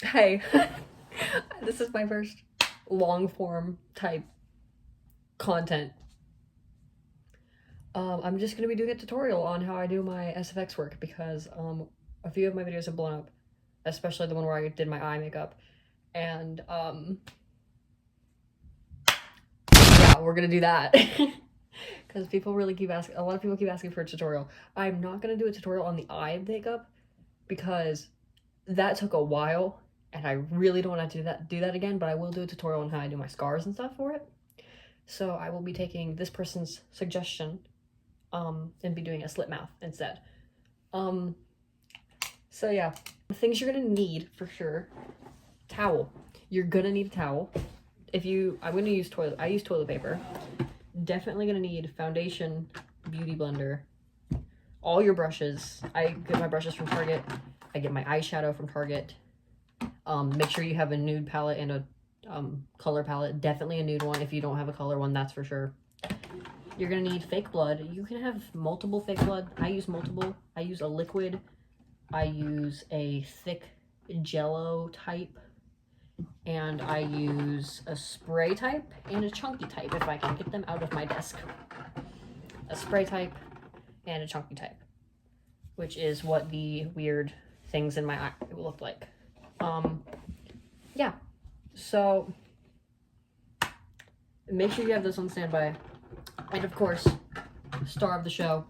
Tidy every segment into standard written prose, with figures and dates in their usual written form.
Hey, this is my first long form type content. I'm just gonna be doing a tutorial on how I do my SFX work because a few of my videos have blown up, especially the one where I did my eye makeup, and yeah, we're gonna do that. Because people really keep asking, a lot of people keep asking for a tutorial. I'm not gonna do a tutorial on the eye makeup because that took a while and I really don't want to do that again, but I will do a tutorial on how I do my scars and stuff for it. So I will be taking this person's suggestion and be doing a slit mouth instead. So yeah, things you're gonna need for sure. Towel. You're gonna need a towel. I'm gonna use I use toilet paper. Definitely gonna need foundation, beauty blender, all your brushes. I get my brushes from Target. I get my eyeshadow from Target. Make sure you have a nude palette and a color palette. Definitely a nude one if you don't have a color one, that's for sure. You're gonna need fake blood. You can have multiple fake blood. I use multiple. I use a liquid. I use a thick jello type. And I use a spray type and a chunky type if I can get them out of my desk. A spray type and a chunky type, which is what the weird things in my eye look like. Yeah, so make sure you have this on standby. And of course, star of the show,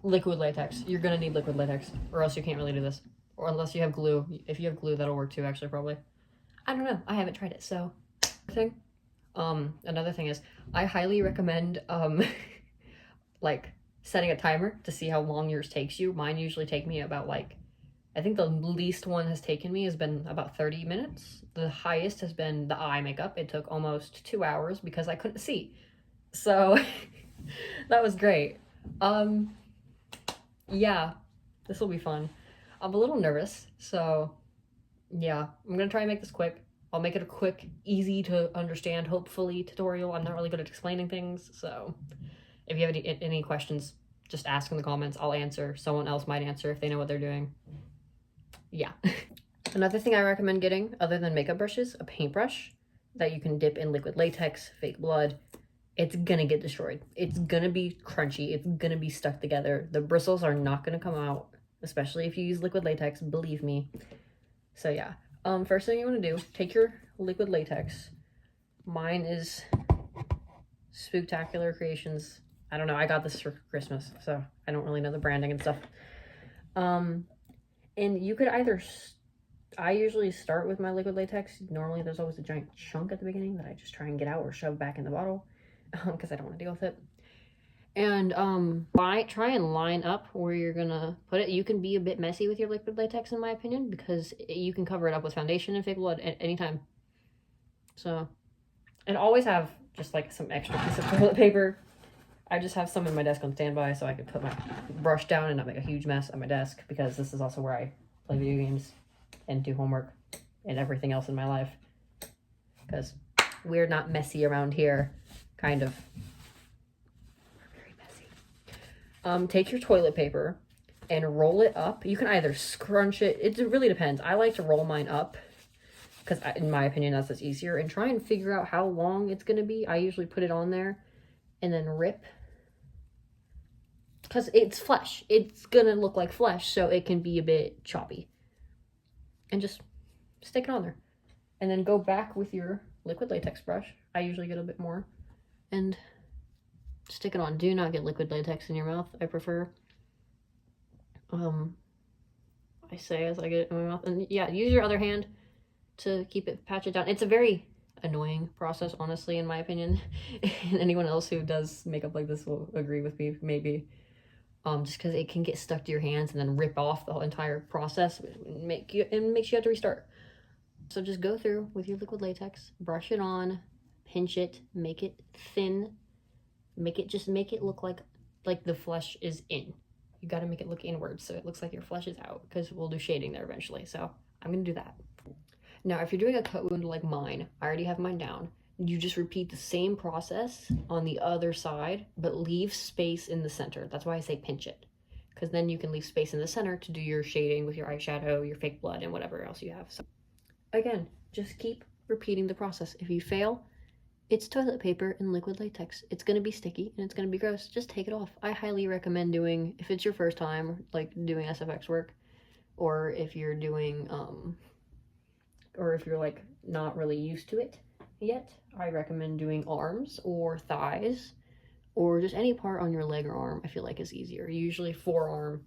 liquid latex. You're gonna need liquid latex or else you can't really do this. Or unless you have glue. If you have glue, that'll work too, actually, probably. I don't know, I haven't tried it, so. Another thing is, I highly recommend, like, setting a timer to see how long yours takes you. Mine usually take me about, like, I think the least one has taken me has been about 30 minutes. The highest has been the eye makeup. It took almost 2 hours because I couldn't see. So, that was great. Yeah, this will be fun. I'm a little nervous, so yeah, I'm gonna try and make this quick. I'll make it a quick, easy to understand, hopefully, tutorial. I'm not really good at explaining things, so if you have any questions, just ask in the comments. I'll answer. Someone else might answer if they know what they're doing. Yeah. Another thing I recommend getting, other than makeup brushes, a paintbrush that you can dip in liquid latex, fake blood. It's gonna get destroyed. It's gonna be crunchy. It's gonna be stuck together. The bristles are not gonna come out, especially if you use liquid latex, believe me. So yeah, first thing you want to do, take your liquid latex. Mine is Spooktacular Creations. I don't know, I got this for Christmas, so I don't really know the branding and stuff. And you could either, I usually start with my liquid latex. Normally there's always a giant chunk at the beginning that I just try and get out or shove back in the bottle because I don't want to deal with it. And try and line up where you're gonna put it. You can be a bit messy with your liquid latex, in my opinion, because you can cover it up with foundation and fake blood at any time. So, and always have just like some extra piece of toilet paper. I just have some in my desk on standby so I could put my brush down and not make a huge mess at my desk, because this is also where I play video games and do homework and everything else in my life. Because we're not messy around here, kind of. Take your toilet paper and roll it up. You can either scrunch it. It really depends. I like to roll mine up because, in my opinion, that's just easier. And try and figure out how long it's going to be. I usually put it on there and then rip. Because it's flesh. It's going to look like flesh, so it can be a bit choppy. And just stick it on there. And then go back with your liquid latex brush. I usually get a bit more. And stick it on. Do not get liquid latex in your mouth. I prefer. I say as I get it in my mouth. And yeah, use your other hand to patch it down. It's a very annoying process, honestly, in my opinion. And anyone else who does makeup like this will agree with me, maybe. Just because it can get stuck to your hands and then rip off the whole entire process and makes you have to restart. So just go through with your liquid latex, brush it on, pinch it, make it thin. Make it look like the flesh is in. You got to make it look inward so it looks like your flesh is out, because we'll do shading there eventually. So I'm going to do that. Now, if you're doing a cut wound like mine, I already have mine down. You just repeat the same process on the other side, but leave space in the center. That's why I say pinch it, because then you can leave space in the center to do your shading with your eyeshadow, your fake blood, and whatever else you have. So again, just keep repeating the process. If you fail, it's toilet paper and liquid latex. It's gonna be sticky and it's gonna be gross. Just take it off. I highly recommend doing, if it's your first time, like doing SFX work, or if you're doing, or if you're like not really used to it yet, I recommend doing arms or thighs or just any part on your leg or arm. I feel like is easier. Usually forearm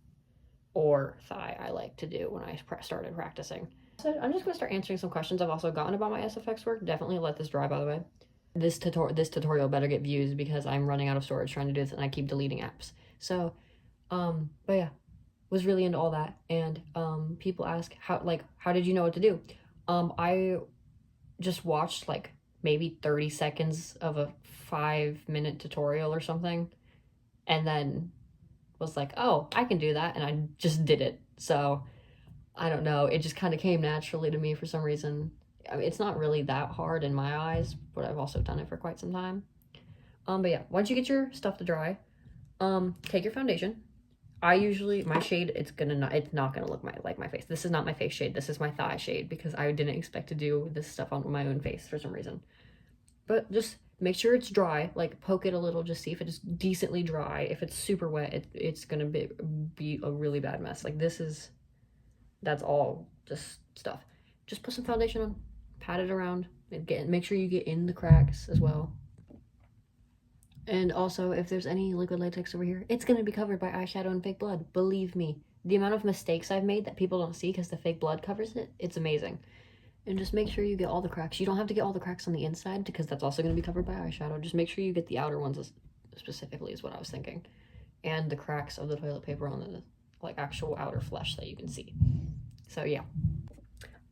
or thigh I like to do when I started practicing. So I'm just gonna start answering some questions I've also gotten about my SFX work. Definitely let this dry, by the way. This tutorial better get views because I'm running out of storage trying to do this and I keep deleting apps. So, but yeah, was really into all that. And people ask how did you know what to do? I just watched like maybe 30 seconds of a 5-minute tutorial or something, and then was like, oh, I can do that, and I just did it. So I don't know, it just kind of came naturally to me for some reason. I mean, it's not really that hard in my eyes, but I've also done it for quite some time. But yeah, once you get your stuff to dry, take your foundation. I usually, my shade, it's not gonna look like my face. This is not my face shade. This is my thigh shade because I didn't expect to do this stuff on my own face for some reason. But just make sure it's dry, like poke it a little, just see if it's decently dry. If it's super wet, it's gonna be a really bad mess. Like that's all just stuff. Just put some foundation on, pat it around, and make sure you get in the cracks as well. And also, if there's any liquid latex over here, it's gonna be covered by eyeshadow and fake blood. Believe me, the amount of mistakes I've made that people don't see because the fake blood covers it, it's amazing. And just make sure you get all the cracks. You don't have to get all the cracks on the inside because that's also gonna be covered by eyeshadow. Just make sure you get the outer ones specifically is what I was thinking. And the cracks of the toilet paper on the like actual outer flesh that you can see. So yeah.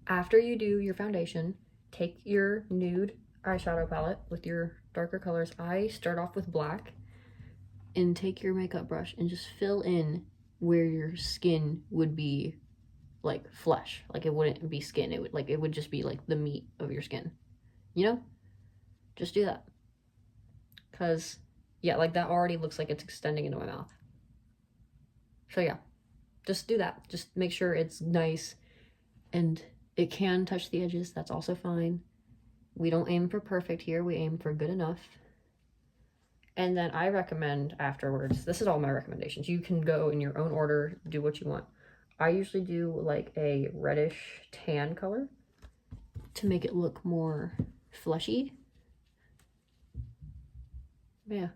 After you do your foundation, take your nude eyeshadow palette with your darker colors. I start off with black, and take your makeup brush and just fill in where your skin would be like flesh. Like it wouldn't be skin, it would just be like the meat of your skin, you know? Just do that, because yeah, like that already looks like it's extending into my mouth. So yeah, just do that. Just make sure it's nice, and it can touch the edges. That's also fine. We don't aim for perfect here. We aim for good enough. And then I recommend afterwards, this is all my recommendations. You can go in your own order, do what you want. I usually do like a reddish tan color to make it look more fleshy. Yeah,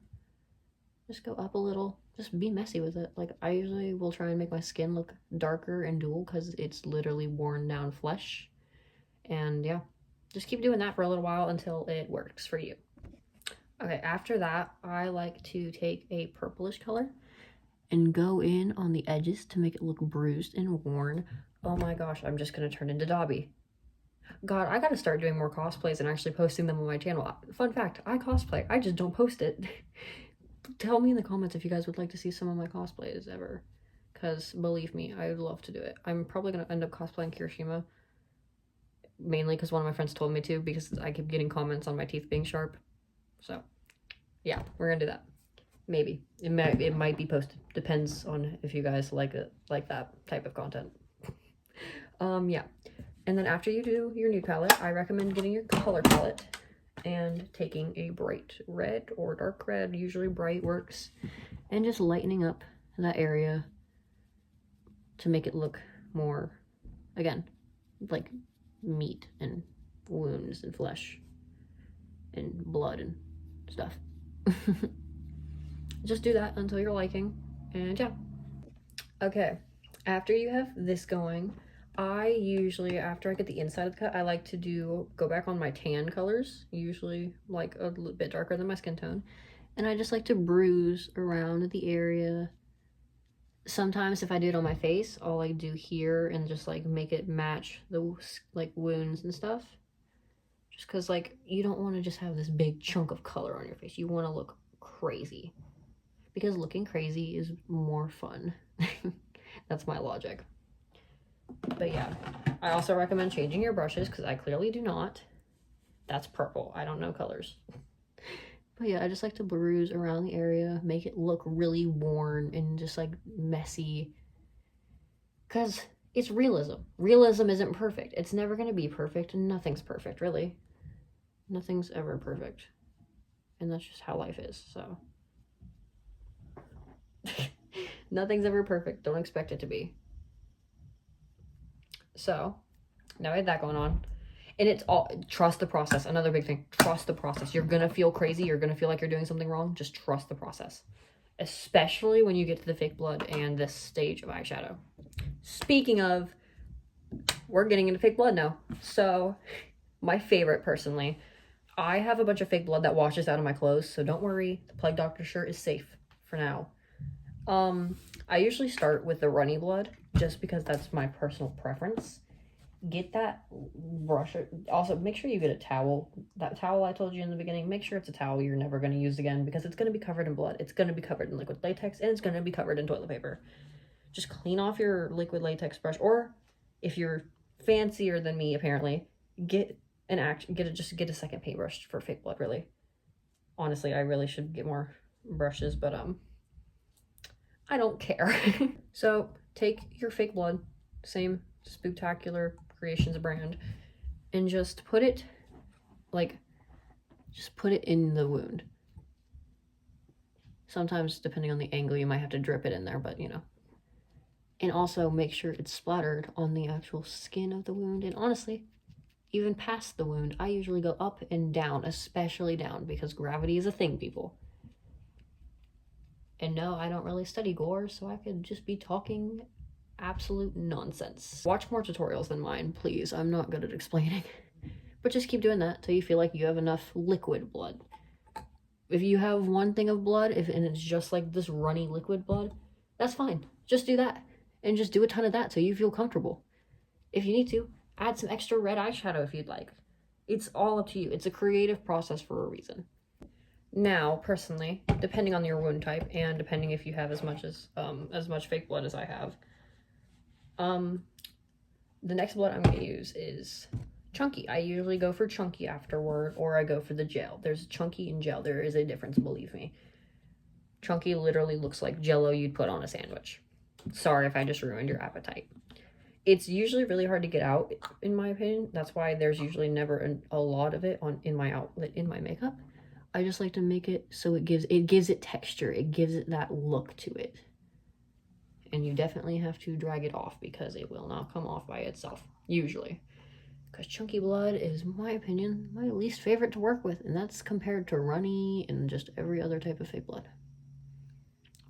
just go up a little. Just be messy with it. Like I usually will try and make my skin look darker and dual because it's literally worn down flesh. And yeah, just keep doing that for a little while until it works for you. Okay, after that, I like to take a purplish color and go in on the edges to make it look bruised and worn. Oh my gosh, I'm just gonna turn into Dobby. God, I gotta start doing more cosplays and actually posting them on my channel. Fun fact, I cosplay. I just don't post it. Tell me in the comments if you guys would like to see some of my cosplays ever. Because believe me, I would love to do it. I'm probably gonna end up cosplaying Kirishima. Mainly because one of my friends told me to, because I keep getting comments on my teeth being sharp. So yeah, we're gonna do that. Maybe it might be posted. Depends on if you guys like that type of content. Yeah. And then after you do your nude palette, I recommend getting your color palette and taking a bright red or dark red. Usually bright works, and just lightening up that area to make it look more, again, like meat and wounds and flesh and blood and stuff. Just do that until you're liking, and yeah. Okay, after you have this going, I usually, after I get the inside of the cut, I like to go back on my tan colors, usually like a little bit darker than my skin tone, and I just like to bruise around the area. Sometimes if I do it on my face, I'll like do here and just like make it match the like wounds and stuff. Just because like you don't want to just have this big chunk of color on your face. You want to look crazy, because looking crazy is more fun. That's my logic. But yeah, I also recommend changing your brushes because I clearly do not. That's purple. I don't know colors. But yeah, I just like to bruise around the area, make it look really worn and just like messy. Because It's realism. Realism isn't perfect. It's never going to be perfect, and nothing's perfect, really. Nothing's ever perfect. And that's just how life is, so. Nothing's ever perfect. Don't expect it to be. So, now I have that going on. And it's all, trust the process. Another big thing, trust the process. You're going to feel crazy. You're going to feel like you're doing something wrong. Just trust the process. Especially when you get to the fake blood and this stage of eyeshadow. Speaking of, we're getting into fake blood now. So, my favorite, personally, I have a bunch of fake blood that washes out of my clothes, so don't worry. The Plague Doctor shirt is safe for now. I usually start with the runny blood, just because that's my personal preference. Get that brush. Also, make sure you get a towel. That towel I told you in the beginning, make sure it's a towel you're never going to use again, because it's going to be covered in blood. It's going to be covered in liquid latex, and it's going to be covered in toilet paper. Just clean off your liquid latex brush, or if you're fancier than me, apparently, get a second paintbrush for fake blood, really. Honestly, I really should get more brushes, but I don't care. So take your fake blood, same Spooktacular Creations brand, and just put it in the wound. Sometimes, depending on the angle, you might have to drip it in there, but you know. And also make sure it's splattered on the actual skin of the wound. And honestly, even past the wound, I usually go up and down, especially down, because gravity is a thing, people. And no, I don't really study gore, so I could just be talking absolute nonsense. Watch more tutorials than mine, please. I'm not good at explaining. But just keep doing that till you feel like you have enough liquid blood. If you have one thing of blood, and it's just like this runny liquid blood, that's fine. Just do that. And just do a ton of that till you feel comfortable. If you need to, add some extra red eyeshadow if you'd like. It's all up to you. It's a creative process for a reason. Now, personally, depending on your wound type, and depending if you have as much fake blood as I have, the next blood I'm going to use is chunky. I usually go for chunky afterward, or I go for the gel. There's chunky and gel. There is a difference, believe me. Chunky literally looks like Jell-O you'd put on a sandwich. Sorry if I just ruined your appetite. It's usually really hard to get out, in my opinion. That's why there's usually never a lot of it in my makeup. I just like to make it so it gives it texture. It gives it that look to it. And you definitely have to drag it off, because it will not come off by itself, usually. Because chunky blood is, in my opinion, my least favorite to work with, and that's compared to runny and just every other type of fake blood.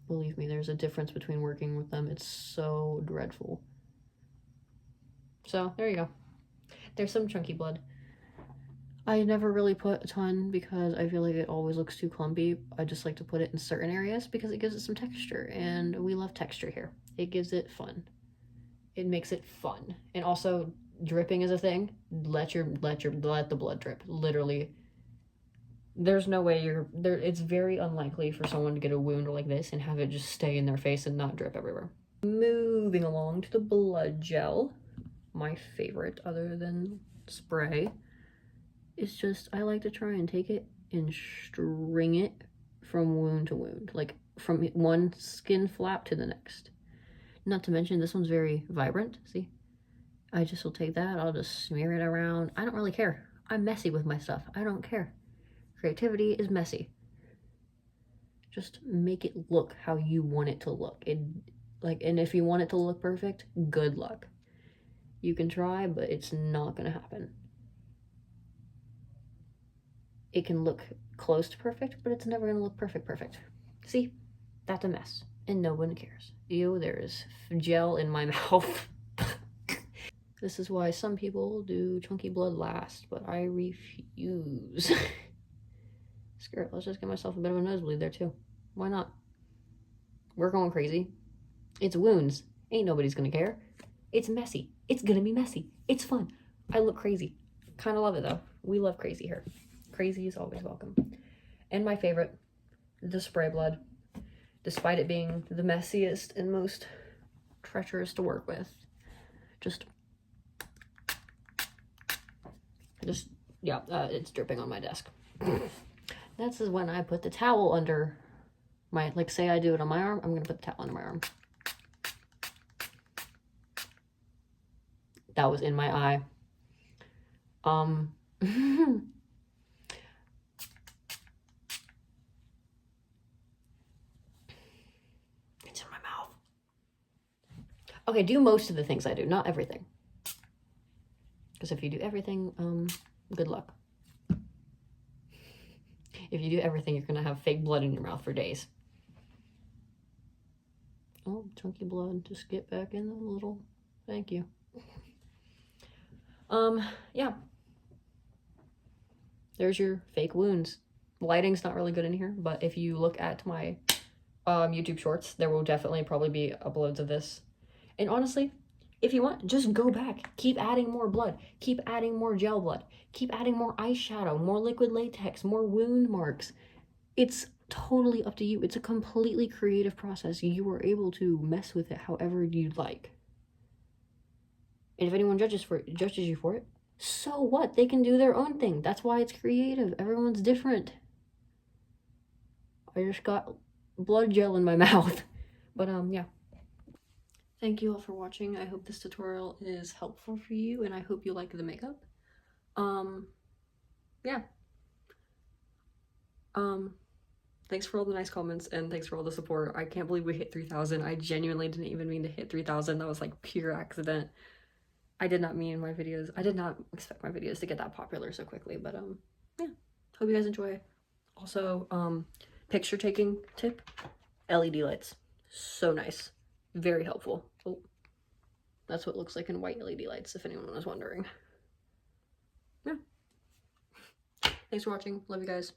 Believe me, there's a difference between working with them. It's so dreadful. So, there you go. There's some chunky blood. I never really put a ton because I feel like it always looks too clumpy. I just like to put it in certain areas because it gives it some texture, and we love texture here. It gives it fun. It makes it fun. And also, dripping is a thing. Let the blood drip. Literally, there's no way it's very unlikely for someone to get a wound like this and have it just stay in their face and not drip everywhere. Moving along to the blood gel. My favorite, other than spray. It's just, I like to try and take it and string it from wound to wound, like from one skin flap to the next. Not to mention, this one's very vibrant, see? I just will take that, I'll just smear it around. I don't really care. I'm messy with my stuff. I don't care. Creativity is messy. Just make it look how you want it to look. And if you want it to look perfect, good luck. You can try, but it's not gonna happen. It can look close to perfect, but it's never gonna look perfect. See? That's a mess, and no one cares. Ew, there's gel in my mouth. This is why some people do chunky blood last, but I refuse. Screw it, let's just get myself a bit of a nosebleed there too. Why not? We're going crazy. It's wounds. Ain't nobody's gonna care. It's messy. It's gonna be messy. It's fun. I look crazy. Kinda love it though. We love crazy here. Crazy is always welcome. And my favorite, the spray blood. Despite it being the messiest and most treacherous to work with. It's dripping on my desk. This is when I put the towel under my, say I do it on my arm, I'm gonna put the towel under my arm. that was in my eye. It's in my mouth. Okay, do most of the things I do, not everything. Because if you do everything, good luck. If you do everything, you're gonna have fake blood in your mouth for days. Oh, chunky blood. Just get back in the little... Thank you. Yeah. There's your fake wounds. Lighting's not really good in here, but if you look at my YouTube shorts, there will definitely probably be uploads of this. And honestly, if you want, just go back. Keep adding more blood. Keep adding more gel blood. Keep adding more eyeshadow, more liquid latex, more wound marks. It's totally up to you. It's a completely creative process. You are able to mess with it however you'd like. And if anyone judges you for it, so what? They can do their own thing. That's why it's creative. Everyone's different. I just got blood gel in my mouth. But yeah. Thank you all for watching. I hope this tutorial is helpful for you, and I hope you like the makeup. Yeah. Thanks for all the nice comments, and thanks for all the support. I can't believe we hit 3,000. I genuinely didn't even mean to hit 3,000. That was like pure accident. I did not mean my videos. I did not expect my videos to get that popular so quickly, but yeah. Hope you guys enjoy. Also, picture taking tip, LED lights. So nice. Very helpful. Oh, that's what it looks like in white LED lights, if anyone was wondering. Yeah. Thanks for watching. Love you guys.